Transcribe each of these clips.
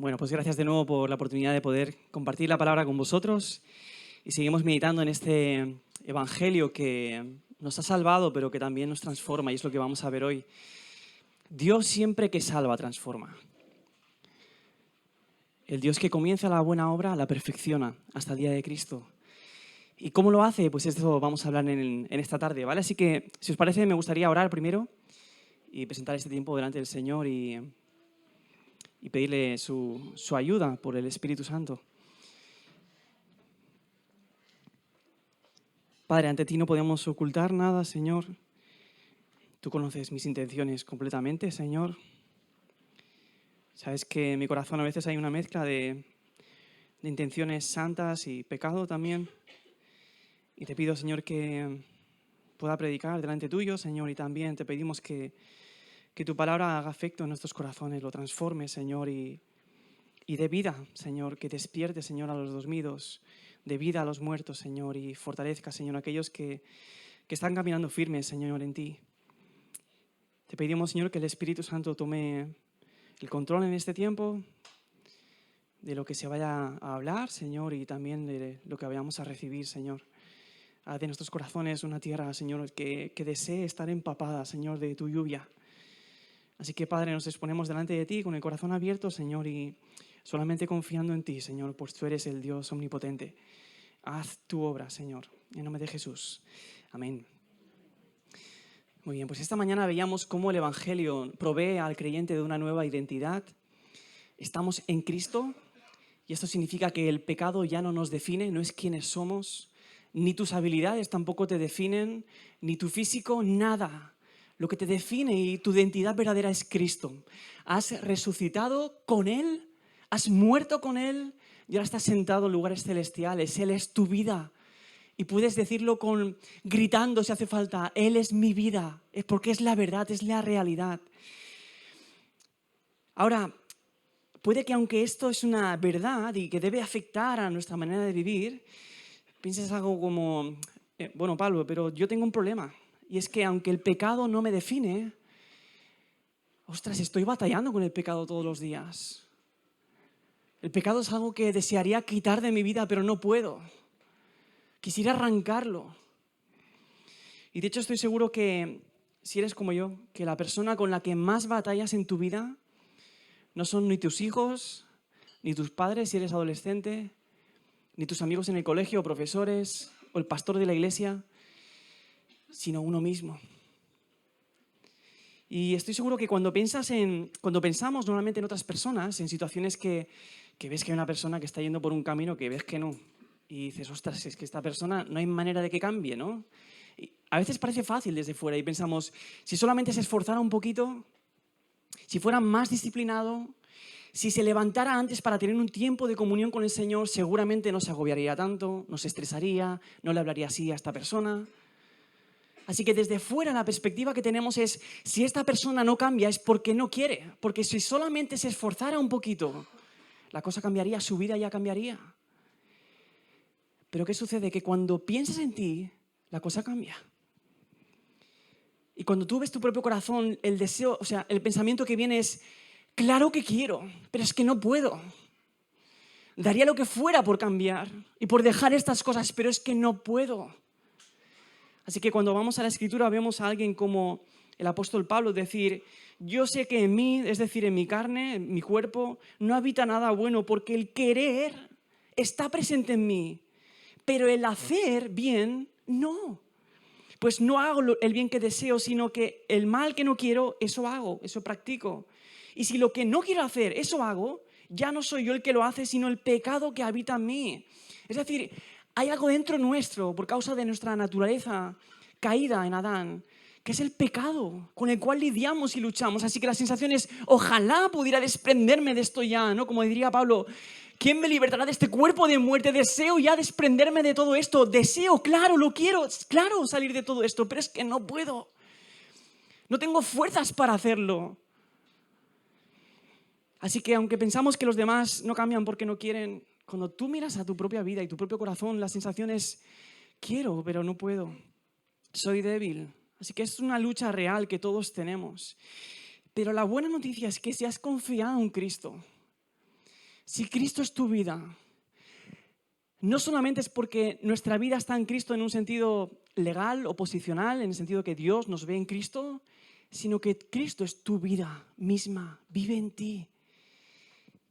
Bueno, pues gracias de nuevo por la oportunidad de poder compartir la palabra con vosotros y seguimos meditando en este evangelio que nos ha salvado, pero que también nos transforma, y es lo que vamos a ver hoy. Dios siempre que salva, transforma. El Dios que comienza la buena obra la perfecciona hasta el día de Cristo. ¿Y cómo lo hace? Pues esto vamos a hablar en esta tarde, ¿vale? Así que, si os parece, me gustaría orar primero y presentar este tiempo delante del Señor y pedirle su ayuda por el Espíritu Santo. Padre, ante ti no podemos ocultar nada, Señor. Tú conoces mis intenciones completamente, Señor. Sabes que en mi corazón a veces hay una mezcla de intenciones santas y pecado también. Y te pido, Señor, que pueda predicar delante tuyo, Señor, y también te pedimos que tu palabra haga efecto en nuestros corazones, lo transforme, Señor, y dé vida, Señor, que despierte, Señor, a los dormidos, dé vida a los muertos, Señor, y fortalezca, Señor, a aquellos que están caminando firmes, Señor, en ti. Te pedimos, Señor, que el Espíritu Santo tome el control en este tiempo de lo que se vaya a hablar, Señor, y también de lo que vayamos a recibir, Señor. Haz de nuestros corazones una tierra, Señor, que desee estar empapada, Señor, de tu lluvia. Así que, Padre, nos exponemos delante de ti con el corazón abierto, Señor, y solamente confiando en ti, Señor, pues tú eres el Dios omnipotente. Haz tu obra, Señor, en nombre de Jesús. Amén. Muy bien, pues esta mañana veíamos cómo el Evangelio provee al creyente de una nueva identidad. Estamos en Cristo y esto significa que el pecado ya no nos define, no es quienes somos, ni tus habilidades tampoco te definen, ni tu físico, nada. Lo que te define y tu identidad verdadera es Cristo. Has resucitado con Él, has muerto con Él y ahora estás sentado en lugares celestiales. Él es tu vida. Y puedes decirlo gritando si hace falta, Él es mi vida, es porque es la verdad, es la realidad. Ahora, puede que aunque esto es una verdad y que debe afectar a nuestra manera de vivir, pienses algo como, bueno, Pablo, pero yo tengo un problema. Y es que aunque el pecado no me define, ostras, estoy batallando con el pecado todos los días. El pecado es algo que desearía quitar de mi vida, pero no puedo. Quisiera arrancarlo. Y de hecho estoy seguro que, si eres como yo, que la persona con la que más batallas en tu vida no son ni tus hijos, ni tus padres si eres adolescente, ni tus amigos en el colegio o profesores, o el pastor de la iglesia, sino uno mismo. Y estoy seguro que cuando pensamos normalmente en otras personas, en situaciones que ves que hay una persona que está yendo por un camino que ves que no, y dices, ostras, es que esta persona no hay manera de que cambie, ¿no? Y a veces parece fácil desde fuera y pensamos, si solamente se esforzara un poquito, si fuera más disciplinado, si se levantara antes para tener un tiempo de comunión con el Señor, seguramente no se agobiaría tanto, no se estresaría, no le hablaría así a esta persona. Así que desde fuera la perspectiva que tenemos es, si esta persona no cambia es porque no quiere, porque si solamente se esforzara un poquito, la cosa cambiaría, su vida ya cambiaría. Pero ¿qué sucede? Que cuando piensas en ti, la cosa cambia. Y cuando tú ves tu propio corazón, el deseo, o sea, el pensamiento que viene es, claro que quiero, pero es que no puedo. Daría lo que fuera por cambiar y por dejar estas cosas, pero es que no puedo. Así que cuando vamos a la Escritura vemos a alguien como el apóstol Pablo decir, yo sé que en mí, es decir, en mi carne, en mi cuerpo, no habita nada bueno porque el querer está presente en mí, pero el hacer bien, no. Pues no hago el bien que deseo, sino que el mal que no quiero, eso hago, eso practico. Y si lo que no quiero hacer, eso hago, ya no soy yo el que lo hace, sino el pecado que habita en mí. Es decir, hay algo dentro nuestro, por causa de nuestra naturaleza caída en Adán, que es el pecado con el cual lidiamos y luchamos. Así que la sensación es, ojalá pudiera desprenderme de esto ya, ¿no? Como diría Pablo, ¿quién me libertará de este cuerpo de muerte? Deseo ya desprenderme de todo esto. Deseo, claro, lo quiero, claro, salir de todo esto, pero es que no puedo. No tengo fuerzas para hacerlo. Así que aunque pensamos que los demás no cambian porque no quieren, cuando tú miras a tu propia vida y tu propio corazón, la sensación es, quiero, pero no puedo. Soy débil. Así que es una lucha real que todos tenemos. Pero la buena noticia es que si has confiado en Cristo, Si Cristo es tu vida, no solamente es porque nuestra vida está en Cristo en un sentido legal o posicional, en el sentido que Dios nos ve en Cristo, sino que Cristo es tu vida misma, vive en ti.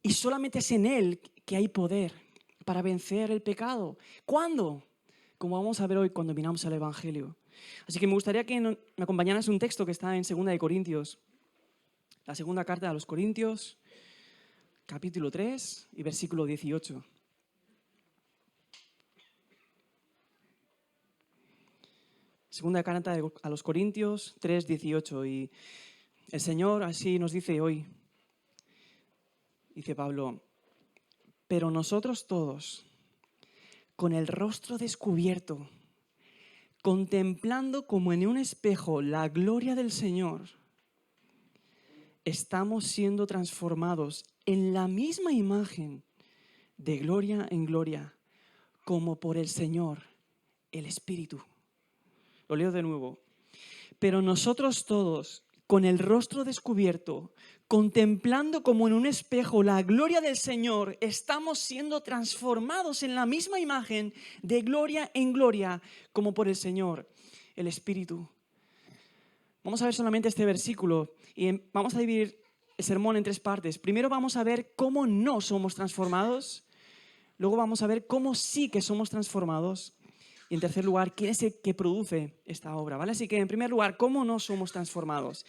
Y solamente es en Él que hay poder para vencer el pecado. ¿Cuándo? Como vamos a ver hoy cuando miramos al Evangelio. Así que me gustaría que me acompañaras un texto que está en 2 de Corintios. La segunda carta a los Corintios, capítulo 3 y versículo 18. Segunda carta a los Corintios 3, 18. Y el Señor así nos dice hoy, dice Pablo, pero nosotros todos, con el rostro descubierto, contemplando como en un espejo la gloria del Señor, estamos siendo transformados en la misma imagen de gloria en gloria, como por el Señor, el Espíritu. Lo leo de nuevo. Pero nosotros todos, con el rostro descubierto, contemplando como en un espejo la gloria del Señor, estamos siendo transformados en la misma imagen de gloria en gloria, como por el Señor, el Espíritu. Vamos a ver solamente este versículo y vamos a dividir el sermón en tres partes. Primero vamos a ver cómo no somos transformados. Luego vamos a ver cómo sí que somos transformados. Y en tercer lugar, ¿quién es el que produce esta obra? ¿Vale? Así que en primer lugar, ¿cómo no somos transformados?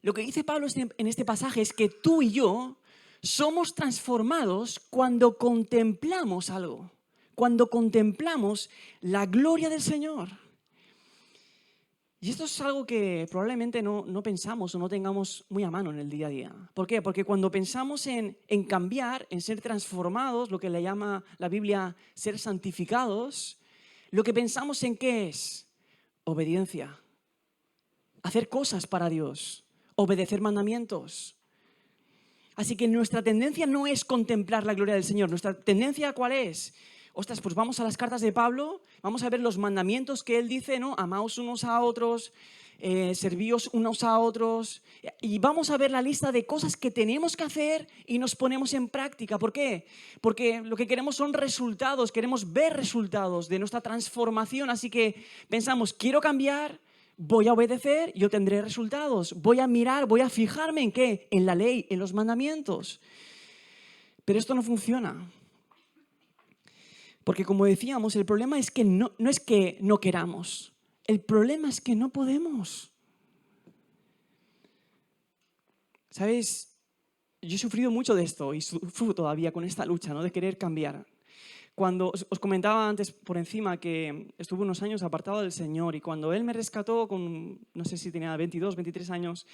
Lo que dice Pablo en este pasaje es que tú y yo somos transformados cuando contemplamos algo, cuando contemplamos la gloria del Señor. Y esto es algo que probablemente no pensamos o no tengamos muy a mano en el día a día. ¿Por qué? Porque cuando pensamos en cambiar, en ser transformados, lo que le llama la Biblia ser santificados, lo que pensamos en ¿qué es? Obediencia. Hacer cosas para Dios. Obedecer mandamientos. Así que nuestra tendencia no es contemplar la gloria del Señor. ¿Nuestra tendencia cuál es? Ostras, pues vamos a las cartas de Pablo, vamos a ver los mandamientos que él dice, ¿no? Amaos unos a otros, servíos unos a otros, y vamos a ver la lista de cosas que tenemos que hacer y nos ponemos en práctica. ¿Por qué? Porque lo que queremos son resultados, queremos ver resultados de nuestra transformación, así que pensamos, quiero cambiar, voy a obedecer y obtendré resultados, voy a mirar, voy a fijarme en ¿qué? En la ley, en los mandamientos. Pero esto no funciona. Porque como decíamos, el problema es que no es que no queramos, el problema es que no podemos. ¿Sabes? Yo he sufrido mucho de esto y sufro todavía con esta lucha, ¿no? De querer cambiar. Cuando os comentaba antes por encima que estuve unos años apartado del Señor y cuando Él me rescató con, no sé si tenía 22, 23 años,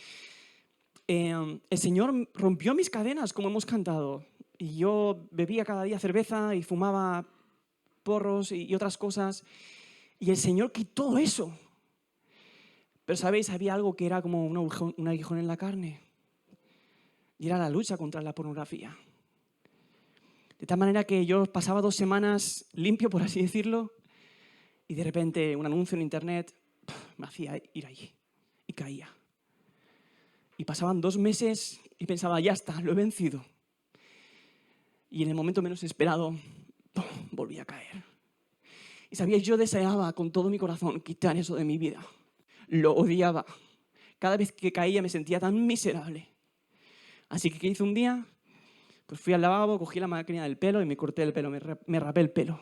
el Señor rompió mis cadenas, como hemos cantado. Y yo bebía cada día cerveza y fumaba porros y otras cosas, y el Señor quitó eso. Pero sabéis, había algo que era como un aguijón en la carne, y era la lucha contra la pornografía. De tal manera que yo pasaba 2 semanas limpio, por así decirlo, y de repente un anuncio en internet me hacía ir allí, y caía. Y pasaban 2 meses y pensaba, ya está, lo he vencido. Y en el momento menos esperado, volví a caer. Y sabíais, yo deseaba con todo mi corazón quitar eso de mi vida. Lo odiaba. Cada vez que caía me sentía tan miserable. Así que, ¿qué hice un día? Pues fui al lavabo, cogí la máquina del pelo y me corté el pelo, me rapé el pelo.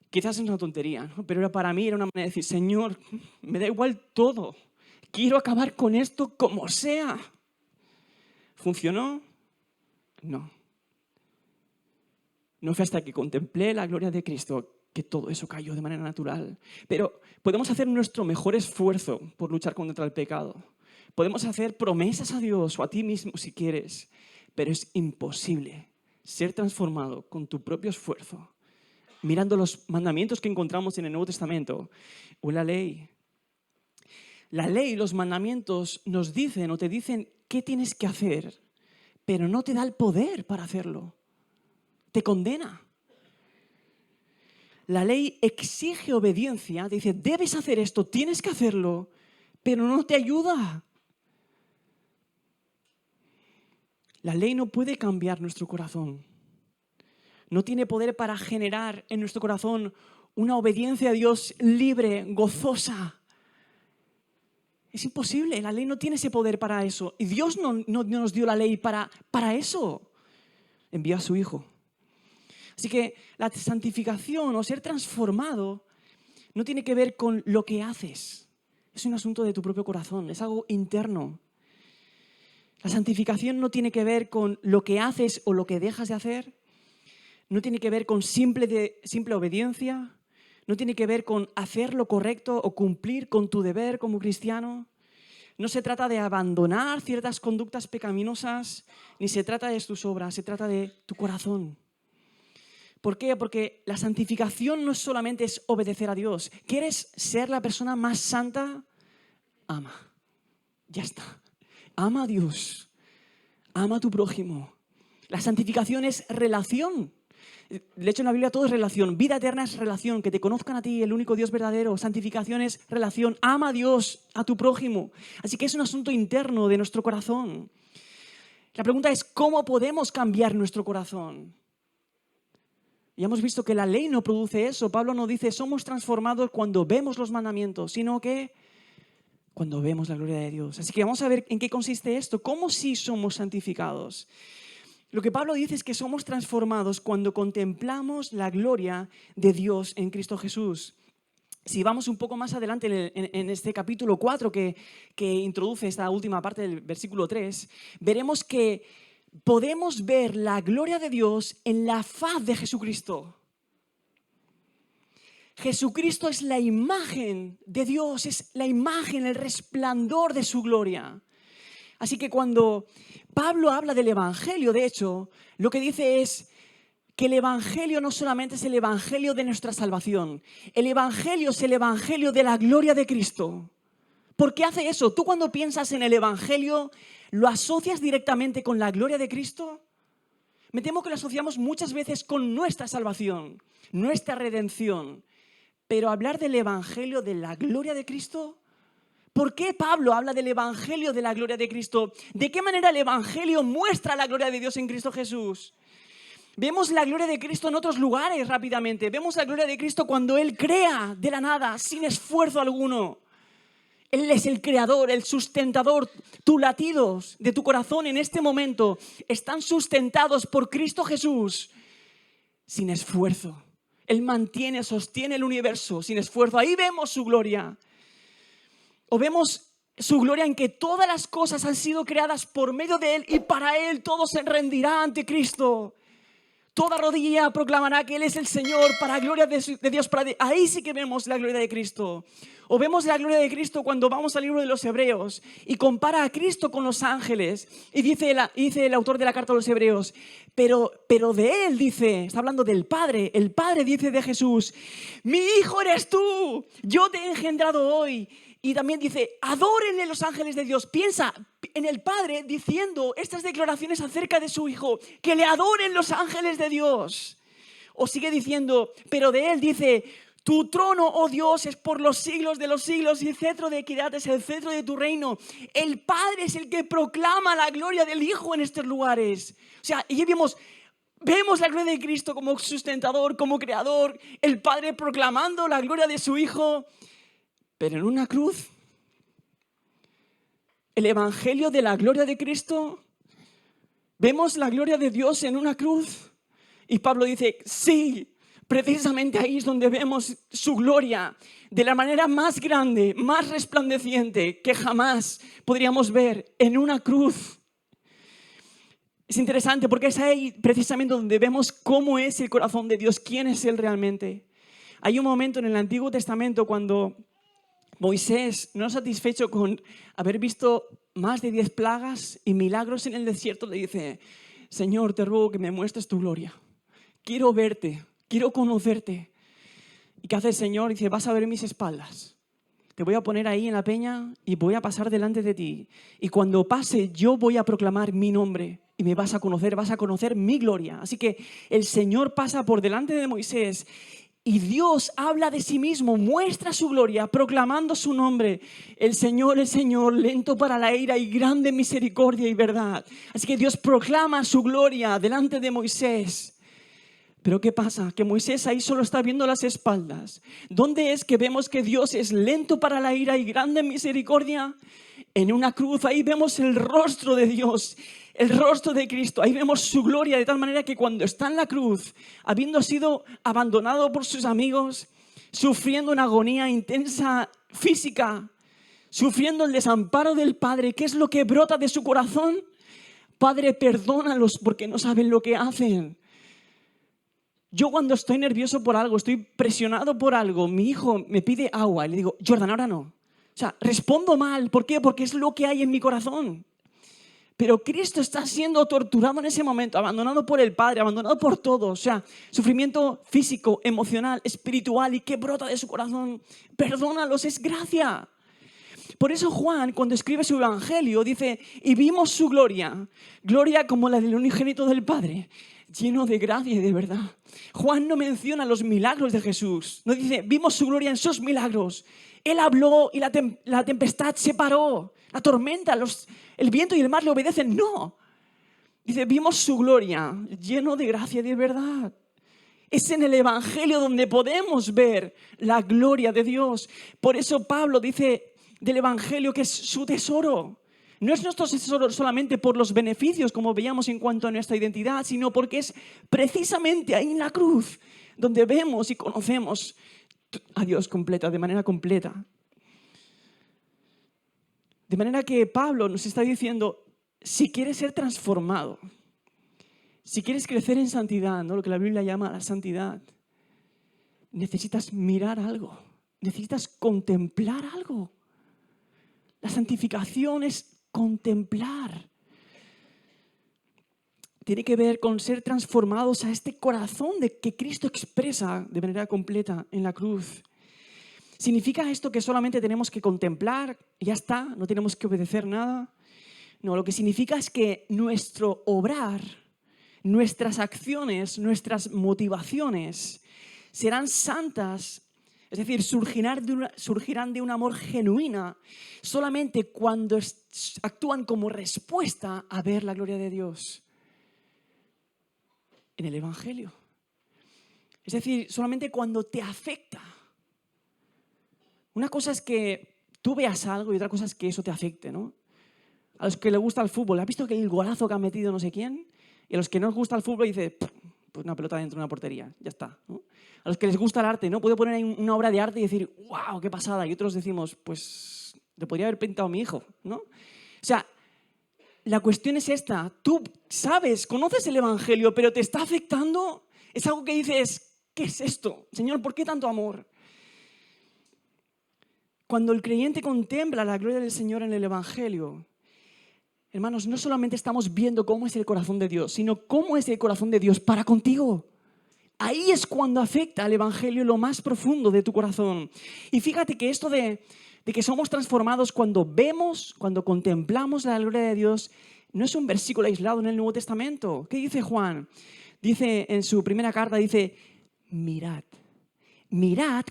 Quizás es una tontería, ¿no? Pero para mí era una manera de decir, Señor, me da igual todo. Quiero acabar con esto como sea. ¿Funcionó? No. No fue hasta que contemplé la gloria de Cristo que todo eso cayó de manera natural. Pero podemos hacer nuestro mejor esfuerzo por luchar contra el pecado. Podemos hacer promesas a Dios o a ti mismo si quieres, pero es imposible ser transformado con tu propio esfuerzo, mirando los mandamientos que encontramos en el Nuevo Testamento o en la ley. La ley y los mandamientos nos dicen o te dicen qué tienes que hacer, pero no te da el poder para hacerlo. Te condena. La ley exige obediencia, dice, debes hacer esto, tienes que hacerlo, pero no te ayuda. La ley no puede cambiar nuestro corazón. No tiene poder para generar en nuestro corazón una obediencia a Dios libre, gozosa. Es imposible, la ley no tiene ese poder para eso. Y Dios no nos dio la ley para eso. Envió a su Hijo. Así que la santificación o ser transformado no tiene que ver con lo que haces. Es un asunto de tu propio corazón, es algo interno. La santificación no tiene que ver con lo que haces o lo que dejas de hacer. No tiene que ver con simple obediencia. No tiene que ver con hacer lo correcto o cumplir con tu deber como cristiano. No se trata de abandonar ciertas conductas pecaminosas, ni se trata de tus obras, se trata de tu corazón. ¿Por qué? Porque la santificación no solamente es obedecer a Dios. ¿Quieres ser la persona más santa? Ama. Ya está. Ama a Dios. Ama a tu prójimo. La santificación es relación. De hecho, en la Biblia todo es relación. Vida eterna es relación. Que te conozcan a ti, el único Dios verdadero. Santificación es relación. Ama a Dios, a tu prójimo. Así que es un asunto interno de nuestro corazón. La pregunta es, ¿cómo podemos cambiar nuestro corazón? Y hemos visto que la ley no produce eso. Pablo no dice, somos transformados cuando vemos los mandamientos, sino que cuando vemos la gloria de Dios. Así que vamos a ver en qué consiste esto. ¿Cómo sí somos santificados? Lo que Pablo dice es que somos transformados cuando contemplamos la gloria de Dios en Cristo Jesús. Si vamos un poco más adelante en este capítulo 4 que introduce esta última parte del versículo 3, veremos que podemos ver la gloria de Dios en la faz de Jesucristo. Jesucristo es la imagen de Dios, es la imagen, el resplandor de su gloria. Así que cuando Pablo habla del Evangelio, de hecho, lo que dice es que el Evangelio no solamente es el Evangelio de nuestra salvación, el Evangelio es el Evangelio de la gloria de Cristo. ¿Por qué hace eso? Tú cuando piensas en el Evangelio, ¿lo asocias directamente con la gloria de Cristo? Me temo que lo asociamos muchas veces con nuestra salvación, nuestra redención. Pero hablar del Evangelio de la gloria de Cristo, ¿por qué Pablo habla del Evangelio de la gloria de Cristo? ¿De qué manera el Evangelio muestra la gloria de Dios en Cristo Jesús? Vemos la gloria de Cristo en otros lugares rápidamente. Vemos la gloria de Cristo cuando Él crea de la nada, sin esfuerzo alguno. Él es el creador, el sustentador. Tus latidos de tu corazón en este momento están sustentados por Cristo Jesús sin esfuerzo. Él mantiene, sostiene el universo sin esfuerzo. Ahí vemos su gloria. O vemos su gloria en que todas las cosas han sido creadas por medio de Él y para Él todo se rendirá ante Cristo. Toda rodilla proclamará que Él es el Señor para gloria de Dios. Ahí sí que vemos la gloria de Cristo. O vemos la gloria de Cristo cuando vamos al libro de los Hebreos y compara a Cristo con los ángeles. Y dice el autor de la carta a los Hebreos, pero de Él dice, está hablando del Padre. El Padre dice de Jesús, mi Hijo eres tú, yo te he engendrado hoy. Y también dice, adórenle los ángeles de Dios. Piensa en el Padre diciendo estas declaraciones acerca de su Hijo, que le adoren los ángeles de Dios. O sigue diciendo, pero de Él dice, tu trono, oh Dios, es por los siglos de los siglos y el cetro de equidad es el cetro de tu reino. El Padre es el que proclama la gloria del Hijo en estos lugares. O sea, y vemos la gloria de Cristo como sustentador, como creador, el Padre proclamando la gloria de su Hijo. Pero en una cruz, el Evangelio de la gloria de Cristo, vemos la gloria de Dios en una cruz. Y Pablo dice, sí, precisamente ahí es donde vemos su gloria de la manera más grande, más resplandeciente que jamás podríamos ver en una cruz. Es interesante porque es ahí precisamente donde vemos cómo es el corazón de Dios, quién es Él realmente. Hay un momento en el Antiguo Testamento cuando Moisés, no satisfecho con haber visto más de 10 plagas y milagros en el desierto, le dice, Señor, te ruego que me muestres tu gloria. Quiero verte, quiero conocerte. ¿Y qué hace el Señor? Dice, vas a ver mis espaldas. Te voy a poner ahí en la peña y voy a pasar delante de ti. Y cuando pase, yo voy a proclamar mi nombre y vas a conocer mi gloria. Así que el Señor pasa por delante de Moisés Y Dios habla de sí mismo, muestra su gloria, proclamando su nombre. El Señor, lento para la ira y grande en misericordia y verdad. Así que Dios proclama su gloria delante de Moisés. Pero ¿qué pasa? Que Moisés ahí solo está viendo las espaldas. ¿Dónde es que vemos que Dios es lento para la ira y grande en misericordia? En una cruz, ahí vemos el rostro de Dios, el rostro de Cristo. Ahí vemos su gloria de tal manera que cuando está en la cruz, habiendo sido abandonado por sus amigos, sufriendo una agonía intensa física, sufriendo el desamparo del Padre, ¿qué es lo que brota de su corazón? Padre, perdónalos porque no saben lo que hacen. Yo cuando estoy nervioso por algo, estoy presionado por algo, mi hijo me pide agua y le digo, Jordan, ahora no. O sea, respondo mal. ¿Por qué? Porque es lo que hay en mi corazón. Pero Cristo está siendo torturado en ese momento, abandonado por el Padre, abandonado por todo. O sea, sufrimiento físico, emocional, espiritual. ¿Y qué brota de su corazón? Perdónalos, es gracia. Por eso Juan, cuando escribe su evangelio, dice, y vimos su gloria, gloria como la del unigénito del Padre, lleno de gracia y de verdad. Juan no menciona los milagros de Jesús, no dice, vimos su gloria en sus milagros. Él habló y la tempestad se paró, la tormenta, el viento y el mar le obedecen. No, dice, vimos su gloria, lleno de gracia y de verdad. Es en el evangelio donde podemos ver la gloria de Dios. Por eso Pablo dice del evangelio que es su tesoro. No es nuestro tesoro solamente por los beneficios, como veíamos en cuanto a nuestra identidad, sino porque es precisamente ahí en la cruz donde vemos y conocemos a Dios de manera completa. De manera que Pablo nos está diciendo, si quieres ser transformado, si quieres crecer en santidad, ¿no? Lo que la Biblia llama la santidad, necesitas mirar algo, necesitas contemplar algo. La santificación es contemplar. Tiene que ver con ser transformados a este corazón de que Cristo expresa de manera completa en la cruz. ¿Significa esto que solamente tenemos que contemplar y ya está? ¿No tenemos que obedecer nada? No, lo que significa es que nuestro obrar, nuestras acciones, nuestras motivaciones serán santas, es decir, surgirán de un amor genuino solamente cuando actúan como respuesta a ver la gloria de Dios en el Evangelio. Es decir, solamente cuando te afecta. Una cosa es que tú veas algo y otra cosa es que eso te afecte, ¿no? A los que les gusta el fútbol, ¿has visto que el golazo que ha metido no sé quién? Y a los que no les gusta el fútbol dice, pues una pelota dentro de una portería, ya está, ¿no? A los que les gusta el arte, ¿no? Puede poner ahí una obra de arte y decir, wow, qué pasada. Y otros decimos, pues le podría haber pintado a mi hijo, ¿no? O sea, la cuestión es esta. Tú sabes, conoces el Evangelio, pero te está afectando. Es algo que dices, ¿qué es esto? Señor, ¿por qué tanto amor? Cuando el creyente contempla la gloria del Señor en el Evangelio, hermanos, no solamente estamos viendo cómo es el corazón de Dios, sino cómo es el corazón de Dios para contigo. Ahí es cuando afecta al Evangelio lo más profundo de tu corazón. Y fíjate que esto de que somos transformados cuando vemos, cuando contemplamos la gloria de Dios, no es un versículo aislado en el Nuevo Testamento. ¿Qué dice Juan? Dice en su primera carta, dice, mirad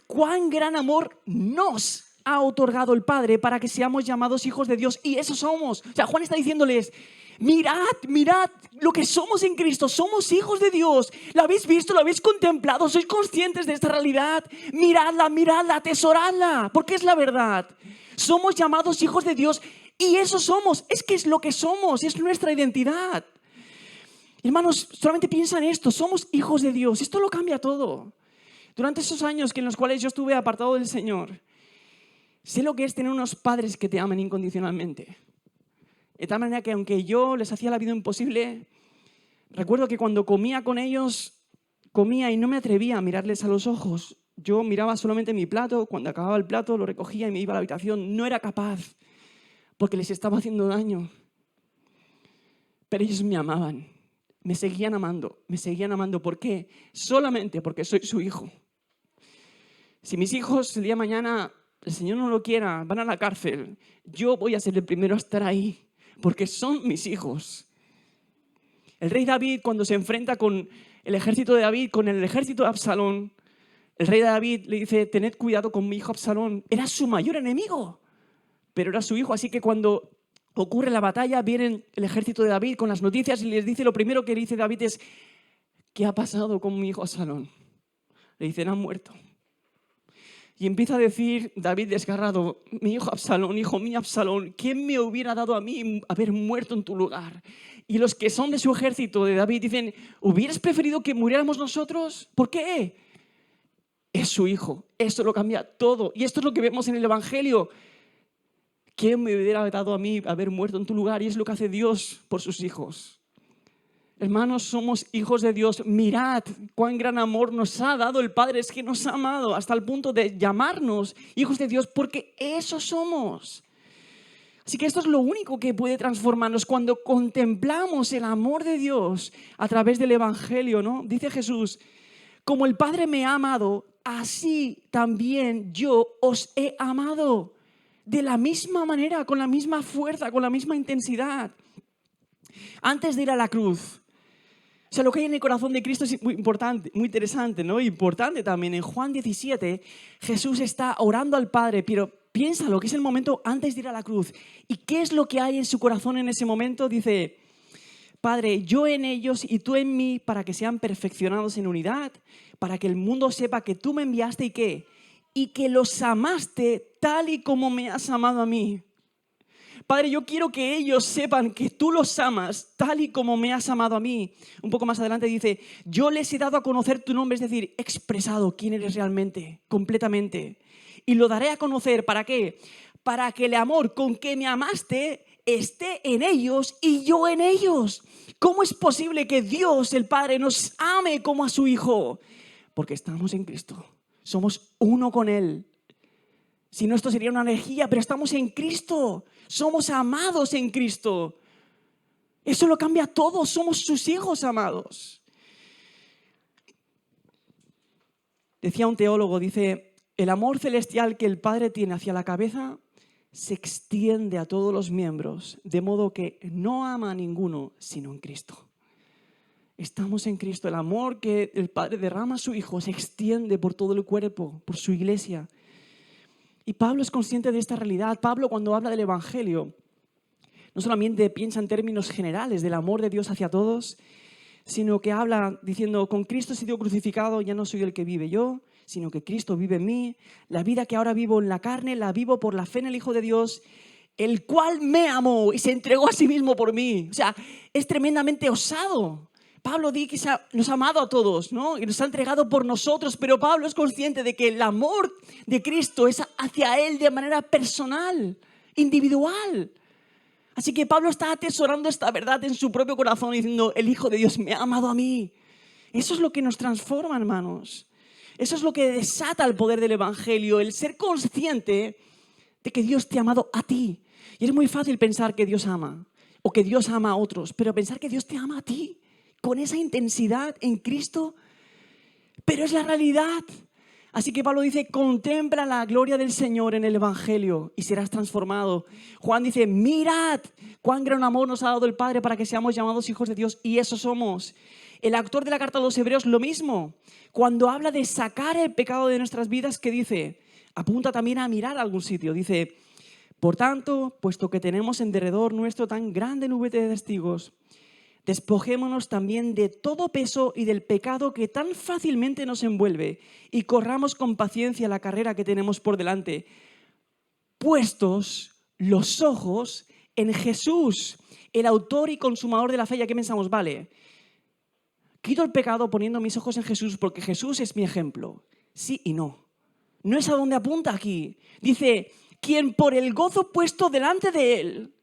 cuán gran amor nos ha otorgado el Padre para que seamos llamados hijos de Dios. Y eso somos. O sea, Juan está diciéndoles, mirad lo que somos en Cristo. Somos hijos de Dios. ¿Lo habéis visto? ¿Lo habéis contemplado? ¿Sois conscientes de esta realidad? Miradla, atesoradla, porque es la verdad. Somos llamados hijos de Dios y eso somos. Es que es lo que somos, es nuestra identidad. Hermanos, solamente piensa en esto. Somos hijos de Dios. Esto lo cambia todo. Durante esos años en los cuales yo estuve apartado del Señor, sé lo que es tener unos padres que te amen incondicionalmente. De tal manera que aunque yo les hacía la vida imposible, recuerdo que cuando comía con ellos, comía y no me atrevía a mirarles a los ojos. Yo miraba solamente mi plato, cuando acababa el plato lo recogía y me iba a la habitación. No era capaz, porque les estaba haciendo daño. Pero ellos me amaban, me seguían amando. ¿Por qué? Solamente porque soy su hijo. Si mis hijos el día de mañana, el Señor no lo quiera, van a la cárcel, yo voy a ser el primero a estar ahí, porque son mis hijos. El rey David, cuando se enfrenta con el ejército de David, con el ejército de Absalón, El rey David le dice, tened cuidado con mi hijo Absalón. Era su mayor enemigo, pero era su hijo. Así que cuando ocurre la batalla, viene el ejército de David con las noticias y les dice, lo primero que dice David es, ¿qué ha pasado con mi hijo Absalón? Le dicen, ha muerto. Y empieza a decir David desgarrado, mi hijo Absalón, hijo mío Absalón, ¿quién me hubiera dado a mí haber muerto en tu lugar? Y los que son de su ejército, de David, dicen, ¿hubieras preferido que muriéramos nosotros? ¿Por qué? Es su hijo, esto lo cambia todo. Y esto es lo que vemos en el Evangelio. ¿Quién me hubiera dado a mí haber muerto en tu lugar? Y es lo que hace Dios por sus hijos. Hermanos, somos hijos de Dios. Mirad cuán gran amor nos ha dado el Padre. Es que nos ha amado hasta el punto de llamarnos hijos de Dios, porque eso somos. Así que esto es lo único que puede transformarnos cuando contemplamos el amor de Dios a través del Evangelio, ¿no? Dice Jesús, como el Padre me ha amado, así también yo os he amado. De la misma manera, con la misma fuerza, con la misma intensidad. Antes de ir a la cruz, o sea, lo que hay en el corazón de Cristo es muy importante, muy interesante, ¿no? Importante también. En Juan 17, Jesús está orando al Padre, pero piénsalo, que es el momento antes de ir a la cruz. ¿Y qué es lo que hay en su corazón en ese momento? Dice, Padre, yo en ellos y tú en mí, para que sean perfeccionados en unidad, para que el mundo sepa que tú me enviaste y ¿qué? Y que los amaste tal y como me has amado a mí. Padre, yo quiero que ellos sepan que tú los amas tal y como me has amado a mí. Un poco más adelante dice, yo les he dado a conocer tu nombre, es decir, he expresado quién eres realmente, completamente. Y lo daré a conocer, ¿para qué? Para que el amor con que me amaste esté en ellos y yo en ellos. ¿Cómo es posible que Dios, el Padre, nos ame como a su Hijo? Porque estamos en Cristo, somos uno con Él. Si no, esto sería una herejía, pero estamos en Cristo. Somos amados en Cristo. Eso lo cambia todo. Somos sus hijos amados. Decía un teólogo, dice, el amor celestial que el Padre tiene hacia la cabeza se extiende a todos los miembros, de modo que no ama a ninguno sino en Cristo. Estamos en Cristo. El amor que el Padre derrama a su Hijo se extiende por todo el cuerpo, por su iglesia. Y Pablo es consciente de esta realidad. Pablo, cuando habla del Evangelio, no solamente piensa en términos generales del amor de Dios hacia todos, sino que habla diciendo, con Cristo he sido crucificado, ya no soy el que vive yo, sino que Cristo vive en mí. La vida que ahora vivo en la carne, la vivo por la fe en el Hijo de Dios, el cual me amó y se entregó a sí mismo por mí. O sea, es tremendamente osado. Pablo dice que nos ha amado a todos, ¿no? Y nos ha entregado por nosotros, pero Pablo es consciente de que el amor de Cristo es hacia Él de manera personal, individual. Así que Pablo está atesorando esta verdad en su propio corazón diciendo, el Hijo de Dios me ha amado a mí. Eso es lo que nos transforma, hermanos. Eso es lo que desata el poder del Evangelio, el ser consciente de que Dios te ha amado a ti. Y es muy fácil pensar que Dios ama o que Dios ama a otros, pero pensar que Dios te ama a ti con esa intensidad en Cristo, pero es la realidad. Así que Pablo dice, contempla la gloria del Señor en el Evangelio y serás transformado. Juan dice, mirad cuán gran amor nos ha dado el Padre para que seamos llamados hijos de Dios, y eso somos. El autor de la carta a los Hebreos lo mismo. Cuando habla de sacar el pecado de nuestras vidas, ¿qué dice? Apunta también a mirar a algún sitio. Dice, por tanto, puesto que tenemos en derredor nuestro tan grande nube de testigos, despojémonos también de todo peso y del pecado que tan fácilmente nos envuelve y corramos con paciencia la carrera que tenemos por delante, puestos los ojos en Jesús, el autor y consumador de la fe. ¿Y qué pensamos? Vale, quito el pecado poniendo mis ojos en Jesús porque Jesús es mi ejemplo. Sí y no. No es a donde apunta aquí. Dice, quien por el gozo puesto delante de él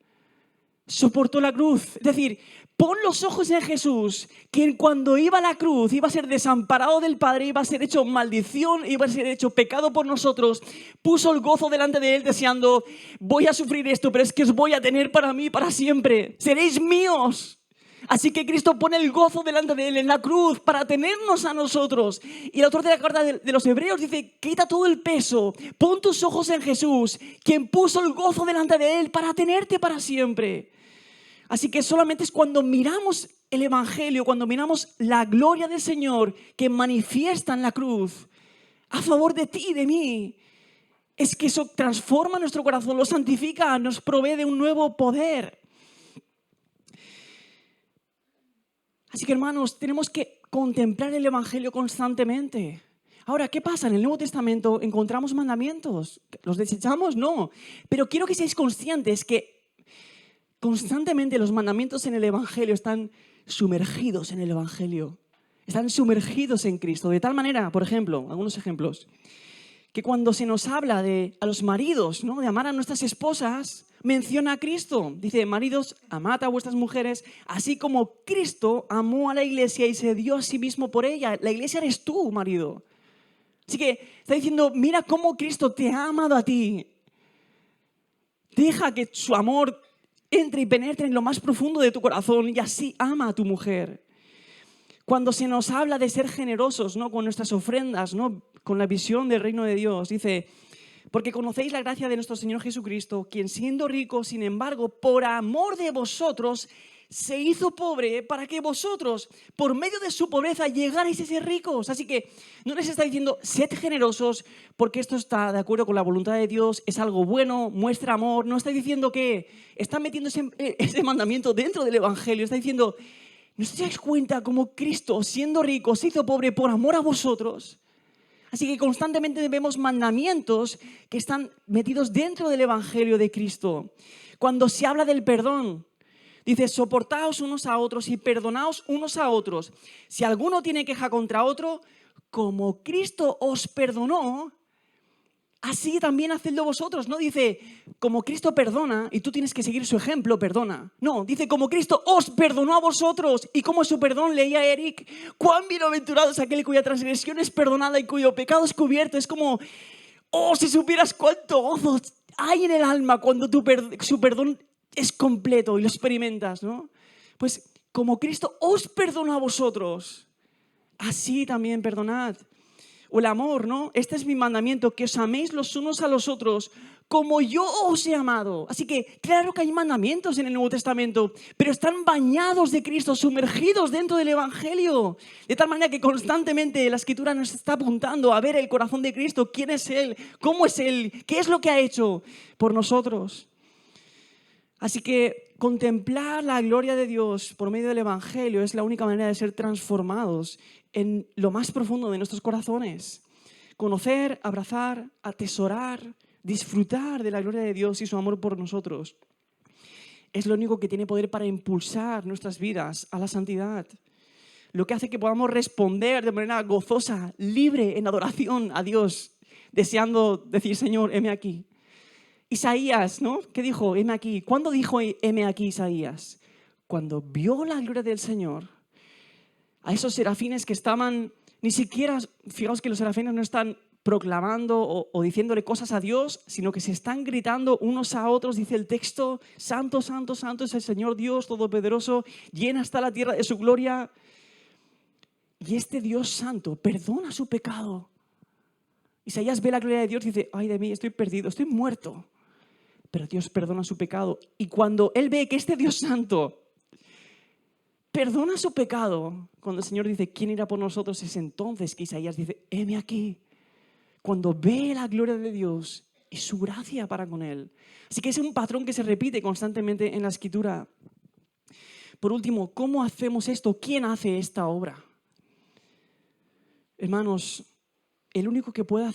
soportó la cruz. Es decir, pon los ojos en Jesús, quien cuando iba a la cruz iba a ser desamparado del Padre, iba a ser hecho maldición, iba a ser hecho pecado por nosotros, puso el gozo delante de él deseando, voy a sufrir esto, pero es que os voy a tener para mí para siempre, seréis míos. Así que Cristo pone el gozo delante de él en la cruz para tenernos a nosotros. Y el autor de la carta de los Hebreos dice, quita todo el peso, pon tus ojos en Jesús, quien puso el gozo delante de él para tenerte para siempre. Así que solamente es cuando miramos el Evangelio, cuando miramos la gloria del Señor que manifiesta en la cruz, a favor de ti y de mí, es que eso transforma nuestro corazón, lo santifica, nos provee de un nuevo poder. Así que, hermanos, tenemos que contemplar el Evangelio constantemente. Ahora, ¿qué pasa? En el Nuevo Testamento encontramos mandamientos. ¿Los desechamos? No. Pero quiero que seáis conscientes que constantemente los mandamientos en el Evangelio están sumergidos en el Evangelio. Están sumergidos en Cristo. De tal manera, por ejemplo, algunos ejemplos, que cuando se nos habla a los maridos, ¿no?, de amar a nuestras esposas, menciona a Cristo. Dice, maridos, amad a vuestras mujeres, así como Cristo amó a la iglesia y se dio a sí mismo por ella. La iglesia eres tú, marido. Así que está diciendo, mira cómo Cristo te ha amado a ti. Deja que su amor entre y penetre en lo más profundo de tu corazón y así ama a tu mujer. Cuando se nos habla de ser generosos, ¿no?, con nuestras ofrendas, ¿no?, con la visión del reino de Dios, dice, porque conocéis la gracia de nuestro Señor Jesucristo, quien siendo rico, sin embargo, por amor de vosotros, se hizo pobre para que vosotros, por medio de su pobreza, llegarais a ser ricos. Así que no les está diciendo, sed generosos, porque esto está de acuerdo con la voluntad de Dios, es algo bueno, muestra amor. No está diciendo que está metiendo ese mandamiento dentro del Evangelio. Está diciendo, ¿no os dais cuenta cómo Cristo, siendo rico, se hizo pobre por amor a vosotros? Así que constantemente vemos mandamientos que están metidos dentro del Evangelio de Cristo. Cuando se habla del perdón, dice, soportaos unos a otros y perdonaos unos a otros. Si alguno tiene queja contra otro, como Cristo os perdonó, así también hacedlo vosotros. No dice, como Cristo perdona y tú tienes que seguir su ejemplo, perdona. No, dice, como Cristo os perdonó a vosotros. Y como su perdón, leía Eric, cuán bienaventurado es aquel cuya transgresión es perdonada y cuyo pecado es cubierto. Es como, oh, si supieras cuánto gozo hay en el alma cuando su perdón es completo y lo experimentas, ¿no? Pues como Cristo os perdonó a vosotros, así también perdonad. O el amor, ¿no? Este es mi mandamiento, que os améis los unos a los otros como yo os he amado. Así que claro que hay mandamientos en el Nuevo Testamento, pero están bañados de Cristo, sumergidos dentro del Evangelio. De tal manera que constantemente la Escritura nos está apuntando a ver el corazón de Cristo, quién es Él, cómo es Él, qué es lo que ha hecho por nosotros. Así que contemplar la gloria de Dios por medio del Evangelio es la única manera de ser transformados en lo más profundo de nuestros corazones. Conocer, abrazar, atesorar, disfrutar de la gloria de Dios y su amor por nosotros es lo único que tiene poder para impulsar nuestras vidas a la santidad. Lo que hace que podamos responder de manera gozosa, libre, en adoración a Dios, deseando decir, Señor, heme aquí. Isaías, ¿no? ¿Qué dijo? Heme aquí. ¿Cuándo dijo heme aquí Isaías? Cuando vio la gloria del Señor, a esos serafines que estaban, ni siquiera, fijaos que los serafines no están proclamando o diciéndole cosas a Dios, sino que se están gritando unos a otros, dice el texto, santo, santo, santo es el Señor Dios Todopoderoso, llena está la tierra de su gloria. Y este Dios santo perdona su pecado. Isaías ve la gloria de Dios y dice, ay de mí, estoy perdido, estoy muerto. Pero Dios perdona su pecado. Y cuando Él ve que este Dios santo perdona su pecado, cuando el Señor dice, ¿quién irá por nosotros? Es entonces que Isaías dice, heme aquí. Cuando ve la gloria de Dios y su gracia para con Él. Así que es un patrón que se repite constantemente en la Escritura. Por último, ¿cómo hacemos esto? ¿Quién hace esta obra? Hermanos, el único que puede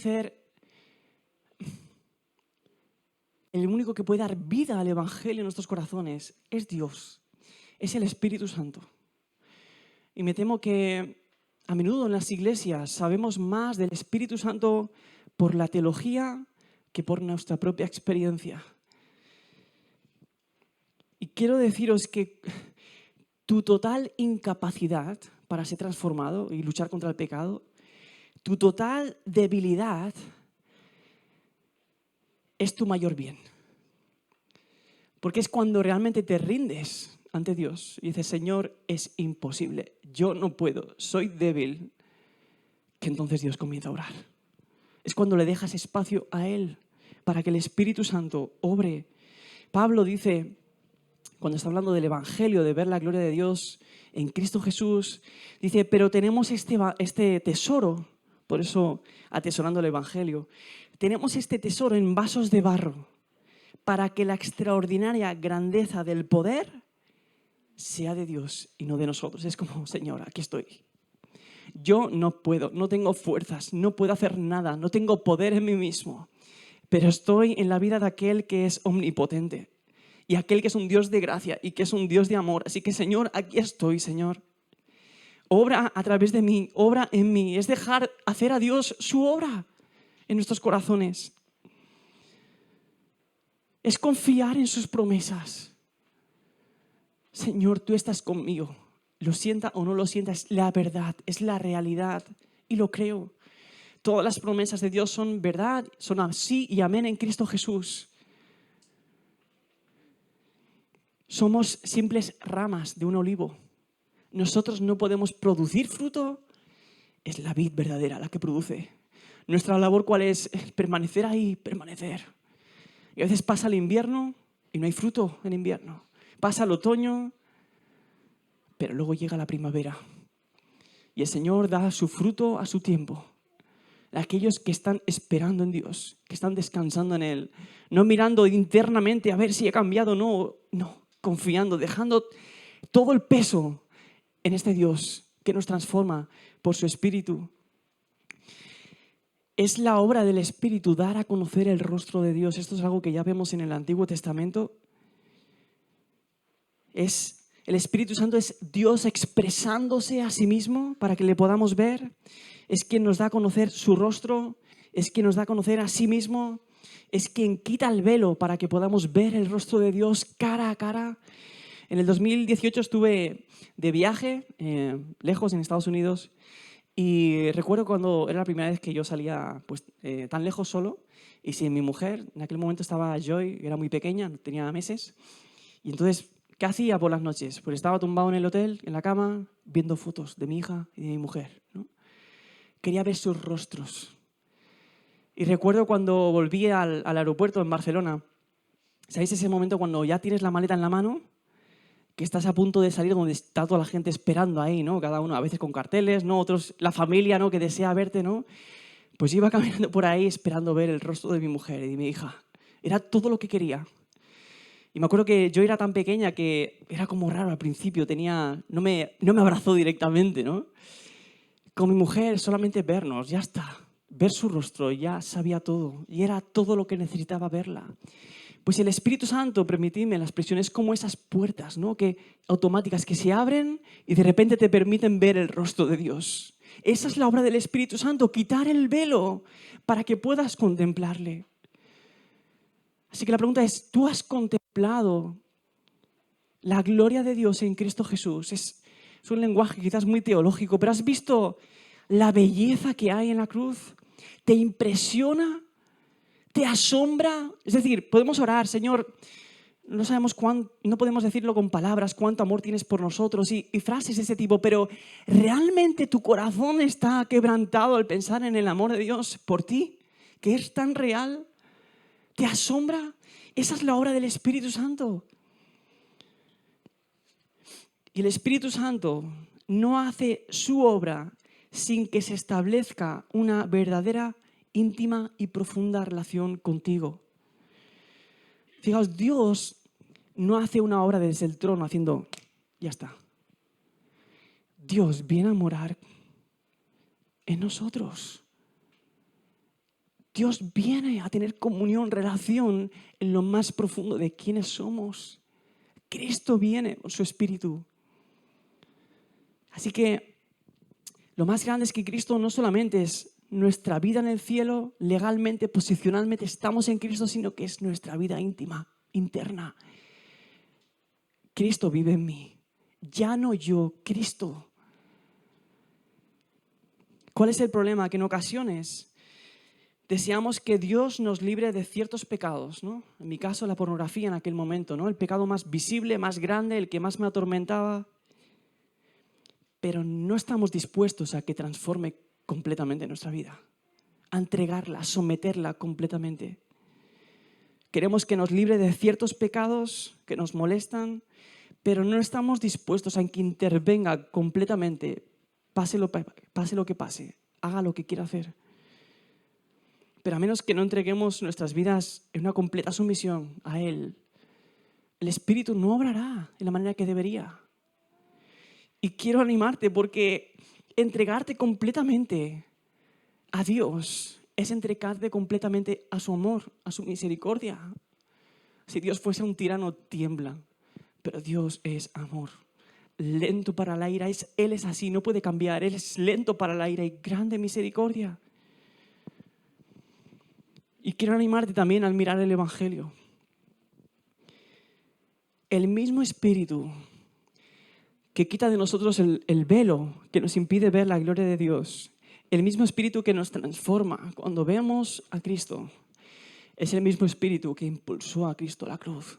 dar vida al Evangelio en nuestros corazones es Dios, es el Espíritu Santo. Y me temo que a menudo en las iglesias sabemos más del Espíritu Santo por la teología que por nuestra propia experiencia. Y quiero deciros que tu total incapacidad para ser transformado y luchar contra el pecado, tu total debilidad es tu mayor bien. Porque es cuando realmente te rindes ante Dios y dices, Señor, es imposible, yo no puedo, soy débil, que entonces Dios comienza a orar. Es cuando le dejas espacio a Él para que el Espíritu Santo obre. Pablo dice, cuando está hablando del Evangelio, de ver la gloria de Dios en Cristo Jesús, dice, pero tenemos este tesoro Por eso, atesorando el Evangelio, tenemos este tesoro en vasos de barro para que la extraordinaria grandeza del poder sea de Dios y no de nosotros. Es como, Señor, aquí estoy. Yo no puedo, no tengo fuerzas, no puedo hacer nada, no tengo poder en mí mismo, pero estoy en la vida de aquel que es omnipotente y aquel que es un Dios de gracia y que es un Dios de amor. Así que, Señor, aquí estoy, Señor. Obra a través de mí, obra en mí. Es dejar hacer a Dios su obra en nuestros corazones. Es confiar en sus promesas. Señor, tú estás conmigo. Lo sienta o no lo sienta, es la verdad, es la realidad. Y lo creo. Todas las promesas de Dios son verdad, son así y amén en Cristo Jesús. Somos simples ramas de un olivo. Nosotros no podemos producir fruto, es la vid verdadera la que produce. Nuestra labor, ¿cuál es? Permanecer ahí, permanecer. Y a veces pasa el invierno y no hay fruto en invierno. Pasa el otoño, pero luego llega la primavera. Y el Señor da su fruto a su tiempo. Aquellos que están esperando en Dios, que están descansando en Él, no mirando internamente a ver si ha cambiado o no, confiando, dejando todo el peso en este Dios que nos transforma por su Espíritu. Es la obra del Espíritu dar a conocer el rostro de Dios. Esto es algo que ya vemos en el Antiguo Testamento. El Espíritu Santo es Dios expresándose a sí mismo para que le podamos ver. Es quien nos da a conocer su rostro, es quien nos da a conocer a sí mismo, es quien quita el velo para que podamos ver el rostro de Dios cara a cara. En el 2018 estuve de viaje, lejos en Estados Unidos, y recuerdo cuando era la primera vez que yo salía tan lejos solo, y sin mi mujer. En aquel momento estaba Joy, era muy pequeña, tenía meses, y entonces, ¿qué hacía por las noches? Pues estaba tumbado en el hotel, en la cama, viendo fotos de mi hija y de mi mujer, ¿no? Quería ver sus rostros. Y recuerdo cuando volví al aeropuerto en Barcelona, ¿sabéis ese momento cuando ya tienes la maleta en la mano? Que estás a punto de salir donde está toda la gente esperando ahí, ¿no? Cada uno a veces con carteles, ¿no? Otros, la familia, ¿no? Que desea verte, ¿no? Pues iba caminando por ahí esperando ver el rostro de mi mujer y de mi hija. Era todo lo que quería. Y me acuerdo que yo era tan pequeña que era como raro al principio, no me abrazó directamente, ¿no? Con mi mujer solamente vernos, ya está. Ver su rostro, ya sabía todo. Y era todo lo que necesitaba verla. Pues el Espíritu Santo, permitidme la expresión, es como esas puertas, ¿no? Automáticas que se abren y de repente te permiten ver el rostro de Dios. Esa es la obra del Espíritu Santo, quitar el velo para que puedas contemplarle. Así que la pregunta es, ¿tú has contemplado la gloria de Dios en Cristo Jesús? Es un lenguaje quizás muy teológico, pero ¿has visto la belleza que hay en la cruz? ¿Te impresiona? ¿Te asombra? Es decir, podemos orar, Señor, no podemos decirlo con palabras, cuánto amor tienes por nosotros y frases de ese tipo, pero ¿realmente tu corazón está quebrantado al pensar en el amor de Dios por ti? ¿Que es tan real? ¿Te asombra? Esa es la obra del Espíritu Santo. Y el Espíritu Santo no hace su obra sin que se establezca una verdadera, íntima y profunda relación contigo. Fijaos, Dios no hace una obra desde el trono haciendo, ya está. Dios viene a morar en nosotros. Dios viene a tener comunión, relación en lo más profundo de quiénes somos. Cristo viene con su Espíritu. Así que lo más grande es que Cristo no solamente es nuestra vida en el cielo, legalmente, posicionalmente estamos en Cristo, sino que es nuestra vida íntima, interna. Cristo vive en mí. Ya no yo, Cristo. ¿Cuál es el problema? Que en ocasiones deseamos que Dios nos libre de ciertos pecados, ¿no? En mi caso, la pornografía en aquel momento, ¿no? El pecado más visible, más grande, el que más me atormentaba. Pero no estamos dispuestos a que transforme completamente nuestra vida, a entregarla, a someterla completamente. Queremos que nos libre de ciertos pecados que nos molestan, pero no estamos dispuestos a que intervenga completamente, pase lo que pase, haga lo que quiera hacer. Pero a menos que no entreguemos nuestras vidas en una completa sumisión a Él, el Espíritu no obrará de la manera que debería. Y quiero animarte porque entregarte completamente a Dios es entregarte completamente a su amor, a su misericordia. Si Dios fuese un tirano, tiembla. Pero Dios es amor. Lento para la ira. Él es así, no puede cambiar. Él es lento para la ira y grande misericordia. Y quiero animarte también al mirar el Evangelio. El mismo Espíritu que quita de nosotros el velo que nos impide ver la gloria de Dios, el mismo Espíritu que nos transforma cuando vemos a Cristo, es el mismo Espíritu que impulsó a Cristo a la cruz.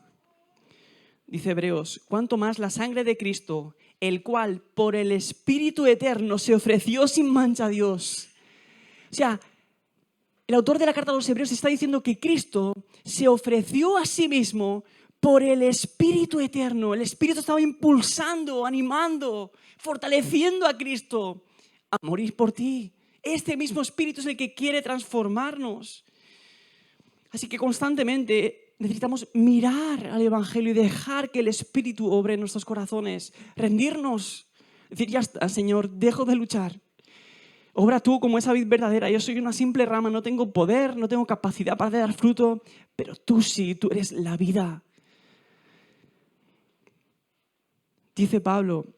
Dice Hebreos, cuánto más la sangre de Cristo, el cual por el Espíritu eterno se ofreció sin mancha a Dios. O sea, el autor de la carta a los Hebreos está diciendo que Cristo se ofreció a sí mismo por el Espíritu eterno. El Espíritu estaba impulsando, animando, fortaleciendo a Cristo a morir por ti. Este mismo Espíritu es el que quiere transformarnos. Así que constantemente necesitamos mirar al Evangelio y dejar que el Espíritu obre en nuestros corazones. Rendirnos. Decir, ya está, Señor, dejo de luchar. Obra tú como esa vid verdadera. Yo soy una simple rama, no tengo poder, no tengo capacidad para dar fruto, pero tú sí, tú eres la vida. Dice Pablo,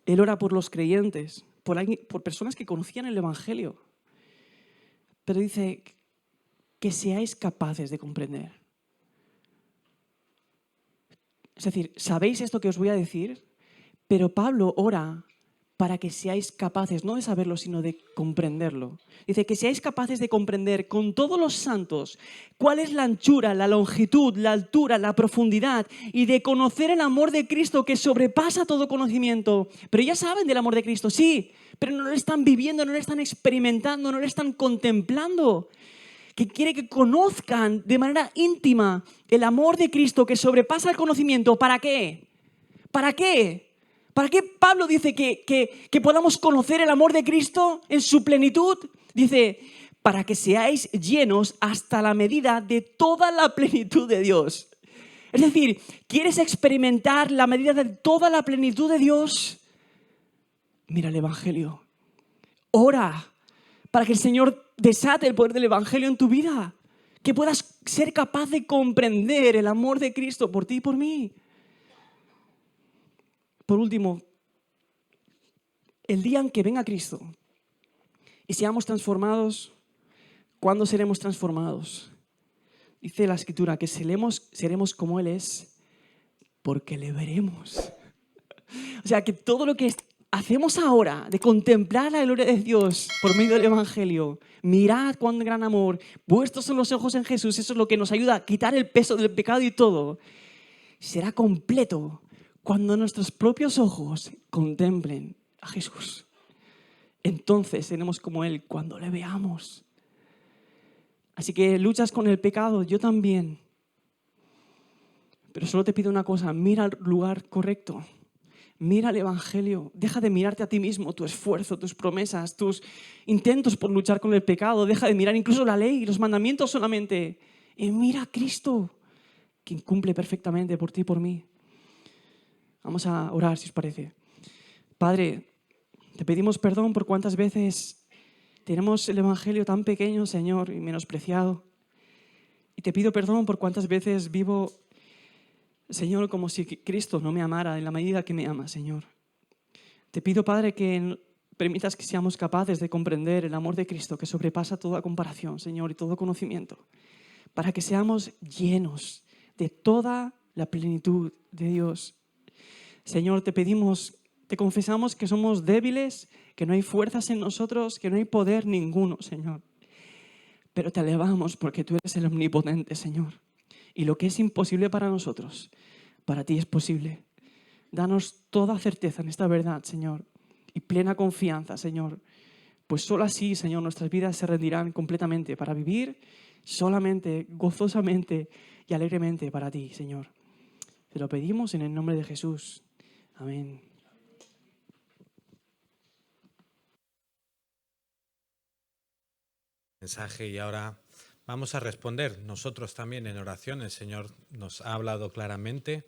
él ora por los creyentes, por personas que conocían el Evangelio. Pero dice que seáis capaces de comprender. Es decir, ¿sabéis esto que os voy a decir? Pero Pablo ora para que seáis capaces, no de saberlo, sino de comprenderlo. Dice que seáis capaces de comprender con todos los santos cuál es la anchura, la longitud, la altura, la profundidad y de conocer el amor de Cristo que sobrepasa todo conocimiento. Pero ya saben del amor de Cristo, sí, pero no lo están viviendo, no lo están experimentando, no lo están contemplando. Que quiere que conozcan de manera íntima el amor de Cristo que sobrepasa el conocimiento. ¿Para qué? ¿Para qué? ¿Para qué Pablo dice que podamos conocer el amor de Cristo en su plenitud? Dice, para que seáis llenos hasta la medida de toda la plenitud de Dios. Es decir, ¿quieres experimentar la medida de toda la plenitud de Dios? Mira el Evangelio. Ora para que el Señor desate el poder del Evangelio en tu vida. Que puedas ser capaz de comprender el amor de Cristo por ti y por mí. Por último, el día en que venga Cristo y seamos transformados, ¿cuándo seremos transformados? Dice la Escritura que seremos como Él es porque le veremos. O sea, que todo lo que hacemos ahora de contemplar la gloria de Dios por medio del Evangelio, mirad cuán gran amor, puestos son los ojos en Jesús, eso es lo que nos ayuda a quitar el peso del pecado y todo, será completo cuando nuestros propios ojos contemplen a Jesús. Entonces seremos como Él cuando le veamos. Así que luchas con el pecado, yo también. Pero solo te pido una cosa, mira al lugar correcto. Mira el Evangelio, deja de mirarte a ti mismo, tu esfuerzo, tus promesas, tus intentos por luchar con el pecado. Deja de mirar incluso la ley y los mandamientos solamente. Y mira a Cristo, quien cumple perfectamente por ti y por mí. Vamos a orar, si os parece. Padre, te pedimos perdón por cuántas veces tenemos el Evangelio tan pequeño, Señor, y menospreciado. Y te pido perdón por cuántas veces vivo, Señor, como si Cristo no me amara en la medida que me ama, Señor. Te pido, Padre, que permitas que seamos capaces de comprender el amor de Cristo que sobrepasa toda comparación, Señor, y todo conocimiento, para que seamos llenos de toda la plenitud de Dios. Señor, te pedimos, te confesamos que somos débiles, que no hay fuerzas en nosotros, que no hay poder ninguno, Señor. Pero te alabamos porque tú eres el omnipotente, Señor. Y lo que es imposible para nosotros, para ti es posible. Danos toda certeza en esta verdad, Señor, y plena confianza, Señor. Pues solo así, Señor, nuestras vidas se rendirán completamente para vivir solamente, gozosamente y alegremente para ti, Señor. Te lo pedimos en el nombre de Jesús. Amén. mensaje y ahora vamos a responder nosotros también en oración. El Señor nos ha hablado claramente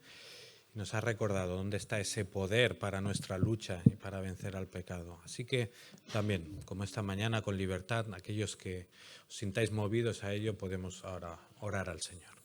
y nos ha recordado dónde está ese poder para nuestra lucha y para vencer al pecado. Así que también, como esta mañana, con libertad, aquellos que os sintáis movidos a ello, podemos ahora orar al Señor.